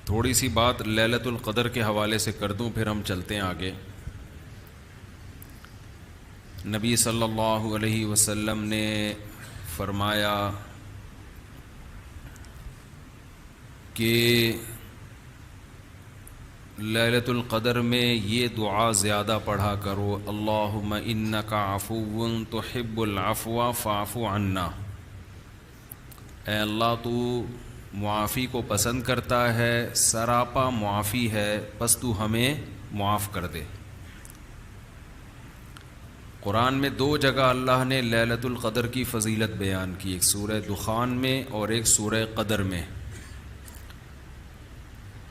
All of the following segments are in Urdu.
تھوڑی سی بات لیلۃ القدر کے حوالے سے کر دوں، پھر ہم چلتے ہیں آگے۔ نبی صلی اللہ علیہ وسلم نے فرمایا کہ لیلۃ القدر میں یہ دعا زیادہ پڑھا کرو، اللہم انک عفو تحب العفو فاعف عنا۔ اے اللہ تو معافی کو پسند کرتا ہے، سراپا معافی ہے، بس تو ہمیں معاف کر دے۔ قرآن میں 2 جگہ اللہ نے لیلۃ القدر کی فضیلت بیان کی، ایک سورہ دخان میں اور ایک سورہ قدر میں۔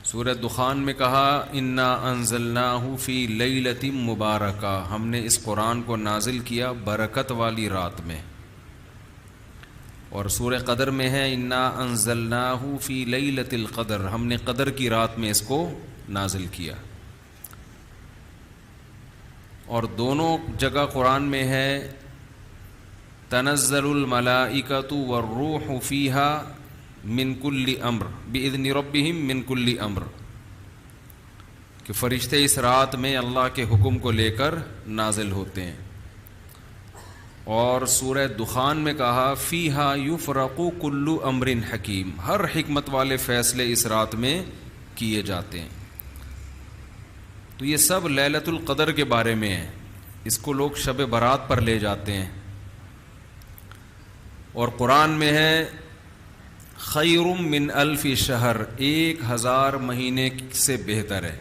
سورہ دخان میں کہا انا انزلناہ فی لیلۃ مبارکہ، ہم نے اس قرآن کو نازل کیا برکت والی رات میں۔ اور سورہ قدر میں ہے انا انزلناہ فی لیلۃ القدر، ہم نے قدر کی رات میں اس کو نازل کیا۔ اور دونوں جگہ قرآن میں ہے تنزل الملائکۃ والروح فیہا من کل امر باذن ربہم من کل امر، کہ فرشتے اس رات میں اللہ کے حکم کو لے کر نازل ہوتے ہیں۔ اور سورہ دخان میں کہا فیہا یفرق کل امر حکیم، ہر حکمت والے فیصلے اس رات میں کیے جاتے ہیں۔ تو یہ سب لیلۃ القدر کے بارے میں ہے، اس کو لوگ شب برات پر لے جاتے ہیں۔ اور قرآن میں ہے خیر من الف شہر، 1000 مہینے سے بہتر ہے۔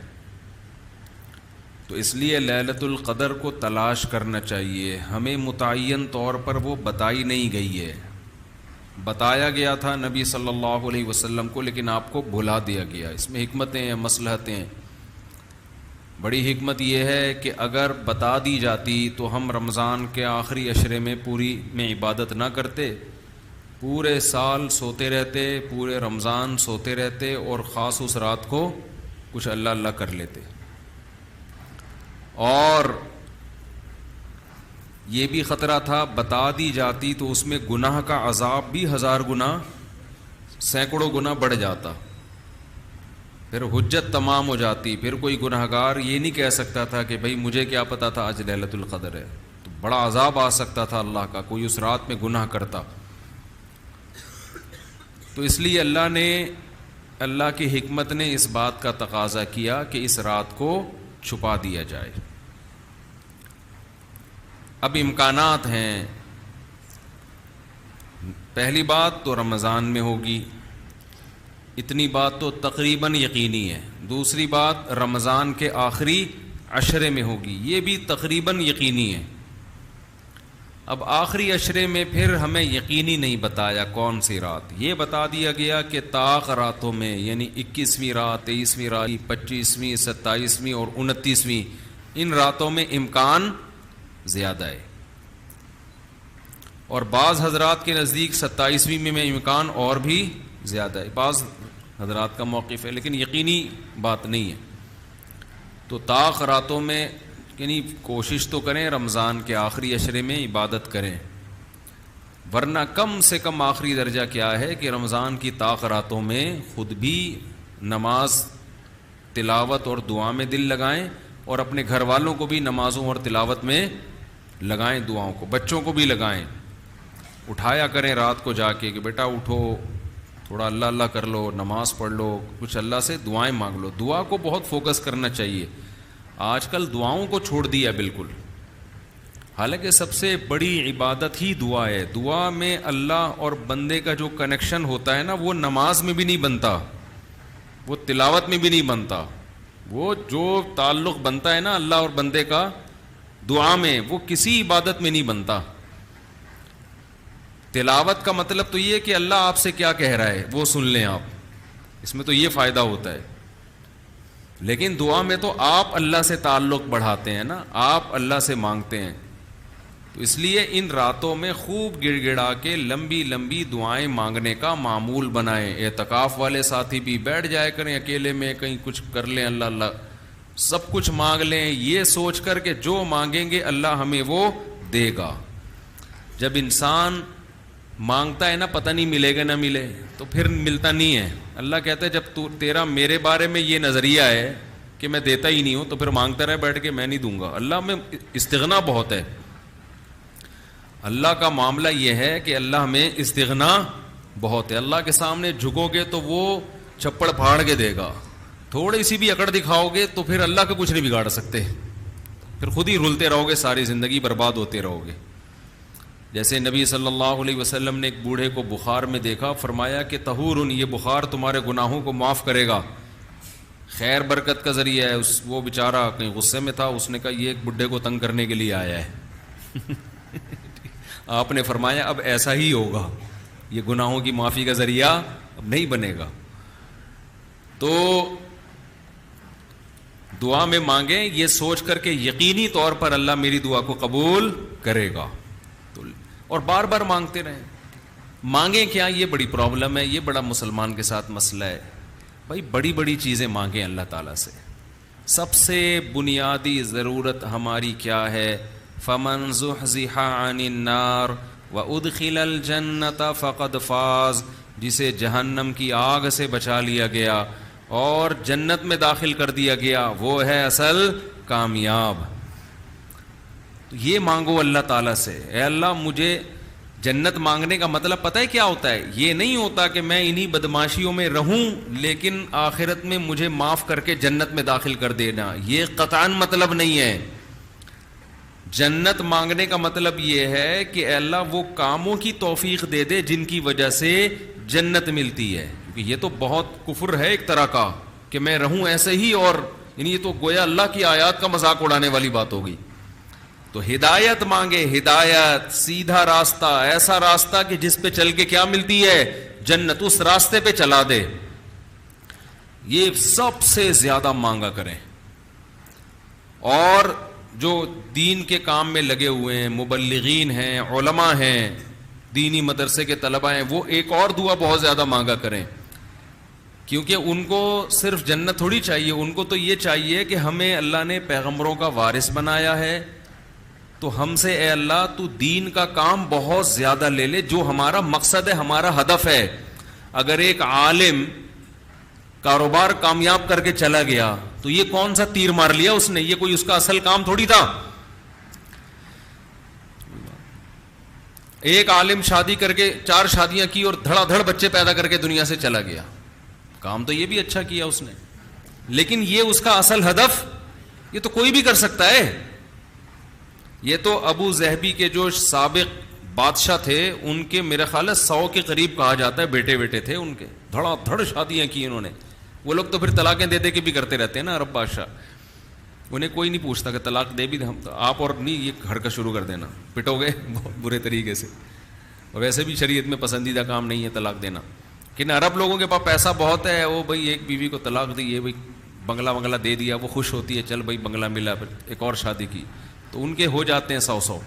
تو اس لیے لیلۃ القدر کو تلاش کرنا چاہیے، ہمیں متعین طور پر وہ بتائی نہیں گئی ہے، بتایا گیا تھا نبی صلی اللہ علیہ وسلم کو، لیکن آپ کو بھلا دیا گیا۔ اس میں حکمتیں ہیں، مصلحتیں ہیں۔ بڑی حکمت یہ ہے کہ اگر بتا دی جاتی تو ہم رمضان کے آخری عشرے میں پوری میں عبادت نہ کرتے، پورے سال سوتے رہتے، پورے رمضان سوتے رہتے، اور خاص اس رات کو کچھ اللہ اللہ کر لیتے۔ اور یہ بھی خطرہ تھا بتا دی جاتی تو اس میں گناہ کا عذاب بھی 1000 گنا، سینکڑوں گنا بڑھ جاتا، پھر حجت تمام ہو جاتی، پھر کوئی گناہگار یہ نہیں کہہ سکتا تھا کہ بھائی مجھے کیا پتا تھا آج لیلۃ القدر ہے، تو بڑا عذاب آ سکتا تھا اللہ کا، کوئی اس رات میں گناہ کرتا۔ تو اس لیے اللہ کی حکمت نے اس بات کا تقاضا کیا کہ اس رات کو چھپا دیا جائے۔ اب امکانات ہیں، پہلی بات تو رمضان میں ہوگی، اتنی بات تو تقریباً یقینی ہے۔ دوسری بات رمضان کے آخری عشرے میں ہوگی، یہ بھی تقریباً یقینی ہے۔ اب آخری عشرے میں پھر ہمیں یقینی نہیں بتایا کون سی رات، یہ بتا دیا گیا کہ طاق راتوں میں، یعنی 21ویں رات، 23ویں رات، 25ویں، 27ویں اور 29ویں، ان راتوں میں امکان زیادہ ہے۔ اور بعض حضرات کے نزدیک 27ویں میں امکان اور بھی زیادہ ہے، بعض حضرات کا موقف ہے، لیکن یقینی بات نہیں ہے۔ تو طاق راتوں میں یعنی کوشش تو کریں رمضان کے آخری عشرے میں عبادت کریں، ورنہ کم سے کم آخری درجہ کیا ہے کہ رمضان کی طاق راتوں میں خود بھی نماز، تلاوت اور دعا میں دل لگائیں، اور اپنے گھر والوں کو بھی نمازوں اور تلاوت میں لگائیں، دعاؤں کو، بچوں کو بھی لگائیں، اٹھایا کریں رات کو جا کے کہ بیٹا اٹھو، تھوڑا اللہ اللہ کر لو، نماز پڑھ لو، کچھ اللہ سے دعائیں مانگ لو۔ دعا کو بہت فوکس کرنا چاہیے، آج کل دعاؤں کو چھوڑ دیا بالکل، حالانکہ سب سے بڑی عبادت ہی دعا ہے۔ دعا میں اللہ اور بندے کا جو کنیکشن ہوتا ہے نا، وہ نماز میں بھی نہیں بنتا، وہ تلاوت میں بھی نہیں بنتا، وہ جو تعلق بنتا ہے نا اللہ اور بندے کا دعا میں، وہ کسی عبادت میں نہیں بنتا۔ تلاوت کا مطلب تو یہ کہ اللہ آپ سے کیا کہہ رہا ہے وہ سن لیں آپ، اس میں تو یہ فائدہ ہوتا ہے۔ لیکن دعا میں تو آپ اللہ سے تعلق بڑھاتے ہیں نا، آپ اللہ سے مانگتے ہیں۔ تو اس لیے ان راتوں میں خوب گڑ گڑا کے لمبی لمبی دعائیں مانگنے کا معمول بنائیں۔ اعتکاف والے ساتھی بھی بیٹھ جائے کریں اکیلے میں، کہیں کچھ کر لیں، اللہ اللہ سب کچھ مانگ لیں، یہ سوچ کر کہ جو مانگیں گے اللہ ہمیں وہ دے گا۔ جب انسان مانگتا ہے نا پتہ نہیں ملے گا نہ ملے تو پھر ملتا نہیں ہے. اللہ کہتا ہے جب تیرا میرے بارے میں یہ نظریہ ہے کہ میں دیتا ہی نہیں ہوں تو پھر مانگتا رہے بیٹھ کے, میں نہیں دوں گا. اللہ میں استغنا بہت ہے. اللہ کا معاملہ یہ ہے کہ اللہ میں استغنا بہت ہے. اللہ کے سامنے جھکو گے تو وہ چپڑ پھاڑ کے دے گا, تھوڑی سی بھی اکڑ دکھاؤ گے تو پھر اللہ کا کچھ نہیں بگاڑ سکتے, پھر خود ہی رلتے رہو گے, ساری زندگی برباد ہوتے رہو گے. جیسے نبی صلی اللہ علیہ وسلم نے ایک بوڑھے کو بخار میں دیکھا, فرمایا کہ طہور, یہ بخار تمہارے گناہوں کو معاف کرے گا, خیر برکت کا ذریعہ ہے. وہ بیچارہ کہیں غصے میں تھا, اس نے کہا یہ ایک بڈھے کو تنگ کرنے کے لیے آیا ہے. آپ نے فرمایا اب ایسا ہی ہوگا, یہ گناہوں کی معافی کا ذریعہ اب نہیں بنے گا. تو دعا میں مانگیں یہ سوچ کر کے یقینی طور پر اللہ میری دعا کو قبول کرے گا, اور بار بار مانگتے رہیں. مانگیں کیا, یہ بڑی پرابلم ہے, یہ بڑا مسلمان کے ساتھ مسئلہ ہے. بھائی بڑی بڑی چیزیں مانگیں اللہ تعالیٰ سے. سب سے بنیادی ضرورت ہماری کیا ہے؟ فمن زحزح عن النار وادخل الجنة فقد فاز, جسے جہنم کی آگ سے بچا لیا گیا اور جنت میں داخل کر دیا گیا وہ ہے اصل کامیاب. تو یہ مانگو اللہ تعالیٰ سے, اے اللہ مجھے جنت. مانگنے کا مطلب پتہ ہے کیا ہوتا ہے؟ یہ نہیں ہوتا کہ میں انہی بدماشیوں میں رہوں لیکن آخرت میں مجھے معاف کر کے جنت میں داخل کر دینا, یہ قطعاً مطلب نہیں ہے. جنت مانگنے کا مطلب یہ ہے کہ اے اللہ وہ کاموں کی توفیق دے دے جن کی وجہ سے جنت ملتی ہے. کیونکہ یہ تو بہت کفر ہے ایک طرح کا کہ میں رہوں ایسے ہی, اور یعنی یہ تو گویا اللہ کی آیات کا مذاق اڑانے والی بات ہوگی. تو ہدایت مانگے, ہدایت, سیدھا راستہ, ایسا راستہ کہ جس پہ چل کے کیا ملتی ہے؟ جنت. اس راستے پہ چلا دے. یہ سب سے زیادہ مانگا کریں. اور جو دین کے کام میں لگے ہوئے ہیں, مبلغین ہیں, علماء ہیں, دینی مدرسے کے طلباء ہیں, وہ ایک اور دعا بہت زیادہ مانگا کریں. کیونکہ ان کو صرف جنت تھوڑی چاہیے, ان کو تو یہ چاہیے کہ ہمیں اللہ نے پیغمبروں کا وارث بنایا ہے, تو ہم سے اے اللہ تو دین کا کام بہت زیادہ لے لے, جو ہمارا مقصد ہے, ہمارا ہدف ہے. اگر ایک عالم کاروبار کامیاب کر کے چلا گیا تو یہ کون سا تیر مار لیا اس نے, یہ کوئی اس کا اصل کام تھوڑی تھا. ایک عالم شادی کر کے 4 شادیاں کی اور دھڑا دھڑ بچے پیدا کر کے دنیا سے چلا گیا, کام تو یہ بھی اچھا کیا اس نے, لیکن یہ اس کا اصل ہدف, یہ تو کوئی بھی کر سکتا ہے. یہ تو ابو ظہبی کے جو سابق بادشاہ تھے ان کے میرے خیال ہے 100 کے قریب کہا جاتا ہے بیٹے بیٹے تھے ان کے, دھڑا دھڑ شادیاں کی انہوں نے. وہ لوگ تو پھر طلاقیں دے دے کے بھی کرتے رہتے ہیں نا عرب بادشاہ, انہیں کوئی نہیں پوچھتا کہ طلاق دے بھی ہم آپ اور نہیں, یہ گھر کا شروع کر دینا, پٹو گے بہت برے طریقے سے. اور ویسے بھی شریعت میں پسندیدہ کام نہیں ہے طلاق دینا. کہ عرب لوگوں کے پاس پیسہ بہت ہے, وہ بھائی ایک بیوی کو طلاق دی, یہ بھائی بنگلہ دے دیا, وہ خوش ہوتی ہے, چل بھائی بنگلہ ملا, پھر ایک اور شادی کی, تو ان کے ہو جاتے ہیں 100.